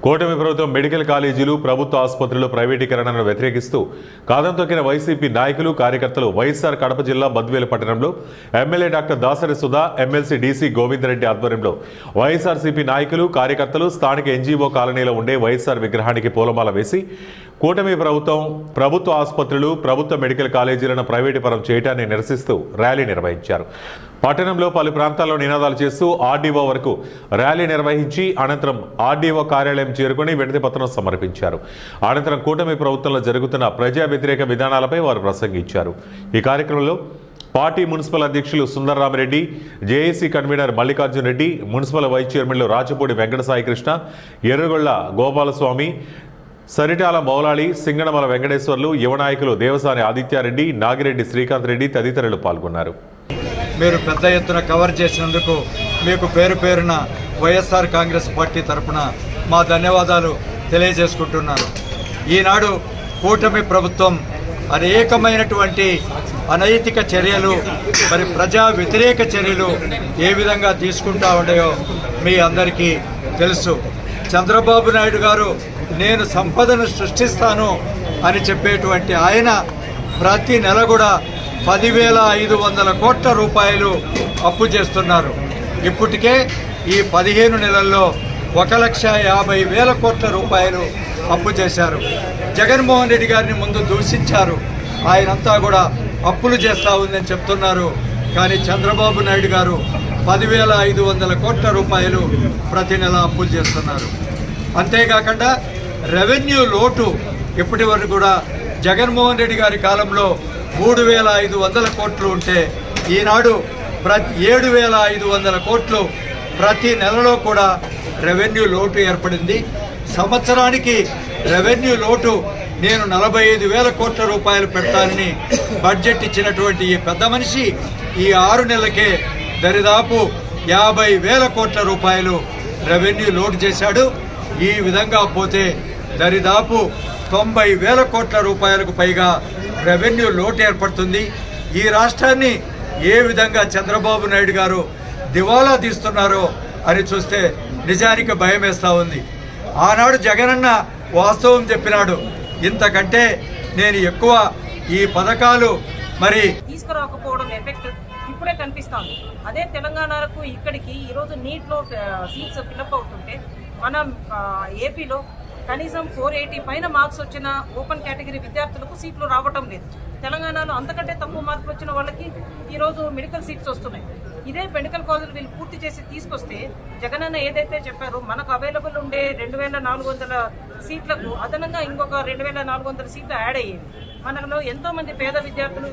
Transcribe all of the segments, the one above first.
కూటమి ప్రభుత్వం మెడికల్ కాలేజీలు, ప్రభుత్వ ఆసుపత్రులు ప్రైవేటీకరణను వ్యతిరేకిస్తూ కాదం తొక్కిన వైసీపీ నాయకులు, కార్యకర్తలు వైఎస్ఆర్ కడప జిల్లా బద్వేలు పట్టణంలో MLA doctor Dasari Sudha, MLC DC Govinda Reddy ఆధ్వర్యంలో వైఎస్ఆర్సీపీ నాయకులు, కార్యకర్తలు స్థానిక ఎన్జీఓ కాలనీలో ఉండే వైఎస్ఆర్ విగ్రహానికి పూలమాల వేసి కూటమి ప్రభుత్వం ప్రభుత్వ ఆసుపత్రులు, ప్రభుత్వ మెడికల్ కాలేజీలను ప్రైవేటీకరణ చేయడాన్ని నిరసిస్తూ ర్యాలీ నిర్వహించారు. పట్టణంలో పలు ప్రాంతాల్లో నినాదాలు చేస్తూ ఆర్డీఓ వరకు ర్యాలీ నిర్వహించి అనంతరం ఆర్డీఓ కార్యాలయం చేరుకుని వినతి పత్రం సమర్పించారు. అనంతరం కూటమి ప్రభుత్వంలో జరుగుతున్న ప్రజా వ్యతిరేక విధానాలపై వారు ప్రసంగించారు. ఈ కార్యక్రమంలో పార్టీ మున్సిపల్ అధ్యక్షులు Sundararamireddy, JAC convener Mallikarjun Reddy, municipal vice చైర్మన్లు రాచపూడి వెంకట సాయికృష్ణ, ఎర్రగొళ్ల గోపాలస్వామి, సరిటాల మౌలాళి, సింగనమల వెంకటేశ్వర్లు, యువ నాయకులు దేవసాని ఆదిత్యారెడ్డి, నాగిరెడ్డి శ్రీకాంత్ రెడ్డి తదితరులు పాల్గొన్నారు. మీరు పెద్ద ఎత్తున కవర్ చేసినందుకు మీకు పేరు పేరున వైఎస్ఆర్ కాంగ్రెస్ పార్టీ తరఫున మా ధన్యవాదాలు తెలియజేసుకుంటున్నాను. ఈనాడు కూటమి ప్రభుత్వం అనేకమైనటువంటి అనైతిక చర్యలు, మరి ప్రజా వ్యతిరేక చర్యలు ఏ విధంగా తీసుకుంటా ఉన్నాయో మీ అందరికీ తెలుసు. చంద్రబాబు నాయుడు గారు నేను సంపదను సృష్టిస్తాను అని చెప్పేటువంటి ఆయన ప్రతి నెల కూడా 10,500 కోట్ల రూపాయలు అప్పు చేస్తున్నారు. ఇప్పటికే ఈ 15 నెలల్లో 1,50,000 కోట్ల రూపాయలు అప్పు చేశారు. జగన్మోహన్ రెడ్డి గారిని ముందు దూషించారు. ఆయనంతా కూడా అప్పులు చేస్తూ ఉందని చెప్తున్నారు. కానీ చంద్రబాబు నాయుడు గారు 10,500 కోట్ల రూపాయలు ప్రతి నెల అప్పులు చేస్తున్నారు. అంతేకాకుండా రెవెన్యూ లోటు ఇప్పటి వరకు కూడా జగన్మోహన్ రెడ్డి గారి కాలంలో 3,500 కోట్లు ఉంటే ఈనాడు 7,500 కోట్లు ప్రతి నెలలో కూడా రెవెన్యూ లోటు ఏర్పడింది. సంవత్సరానికి రెవెన్యూ లోటు నేను 45,000 కోట్ల రూపాయలు పెడతానని బడ్జెట్ ఇచ్చినటువంటి ఈ పెద్ద మనిషి ఈ 6 నెలలకే దరిదాపు 50,000 కోట్ల రూపాయలు రెవెన్యూ లోటు చేశాడు. ఈ విధంగా పోతే దరిదాపు 90,000 కోట్ల రూపాయలకు పైగా రెవెన్యూ లోటు ఏర్పడుతుంది. ఈ రాష్ట్రాన్ని ఏ విధంగా చంద్రబాబు నాయుడు గారు దివాలా తీస్తున్నారో అని చూస్తే నిజానికి భయం వేస్తూ ఉంది. ఆనాడు జగనన్న వాస్తవం చెప్పినాడు, ఇంతకంటే నేను ఎక్కువ ఈ పథకాలు మరి తీసుకురాకపోవడం ఎఫెక్ట్ ఇప్పుడే కనిపిస్తుంది. అదే తెలంగాణకు ఇక్కడికి ఈరోజు నీట్లో సీట్స్ ఫిల్అప్ అవుతుంటే మనం ఏపీలో కనీసం 480 పైన మార్క్స్ వచ్చిన ఓపెన్ కేటగిరీ విద్యార్థులకు సీట్లు రావటం లేదు. తెలంగాణలో అంతకంటే తక్కువ మార్కులు వచ్చిన వాళ్ళకి ఈరోజు మెడికల్ సీట్స్ వస్తున్నాయి. ఇదే మెడికల్ కాలేజీలు వీళ్ళు పూర్తి చేసి తీసుకొస్తే జగనన్న ఏదైతే చెప్పారో మనకు అవైలబుల్ ఉండే 2,400 సీట్లకు అదనంగా ఇంకొక 2,400 సీట్లు యాడ్ అయ్యేవి. మనలో ఎంతోమంది పేద విద్యార్థులు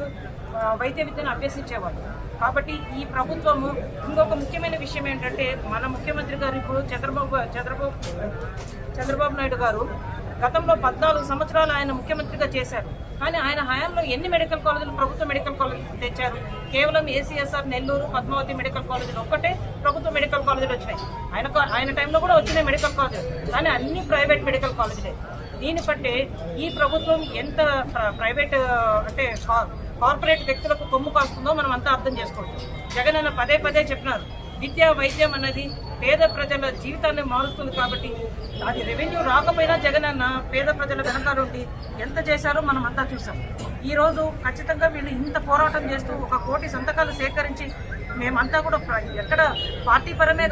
వైద్య విద్యను అభ్యసించేవాళ్ళు. కాబట్టి ఈ ప్రభుత్వము ఇంకొక ముఖ్యమైన విషయం ఏంటంటే మన ముఖ్యమంత్రి గారు ఇప్పుడు చంద్రబాబు నాయుడు గారు గతంలో 14 సంవత్సరాలు ఆయన ముఖ్యమంత్రిగా చేశారు. కానీ ఆయన హయాంలో ఎన్ని మెడికల్ కాలేజీలు, ప్రభుత్వ మెడికల్ కాలేజీలు తెచ్చారు? కేవలం ఏసీఎస్ఆర్ నెల్లూరు, పద్మావతి మెడికల్ కాలేజీలు ఒక్కటే ప్రభుత్వ మెడికల్ కాలేజీలు వచ్చినాయి. ఆయన టైంలో కూడా వచ్చినాయి మెడికల్ కాలేజీలు, కానీ అన్ని ప్రైవేట్ మెడికల్ కాలేజీలే. దీన్ని బట్టే ఈ ప్రభుత్వం ఎంత ప్రైవేట్ అంటే కార్పొరేట్ వ్యక్తులకు కొమ్ము కాస్తుందో మనం అంతా అర్థం చేసుకోవచ్చు. జగన్ అన్న పదే చెప్పినారు, విద్య వైద్యం అన్నది పేద ప్రజల జీవితాన్ని మారుస్తుంది. కాబట్టి అది రెవెన్యూ రాకపోయినా జగన్ అన్న పేద ప్రజల వెనకాలండి ఎంత చేశారో మనం అంతా చూసాం. ఈరోజు ఖచ్చితంగా వీళ్ళు ఇంత పోరాటం చేస్తూ 1 కోటి సంతకాలు సేకరించి మేమంతా కూడా ఎక్కడ పార్టీ పరమే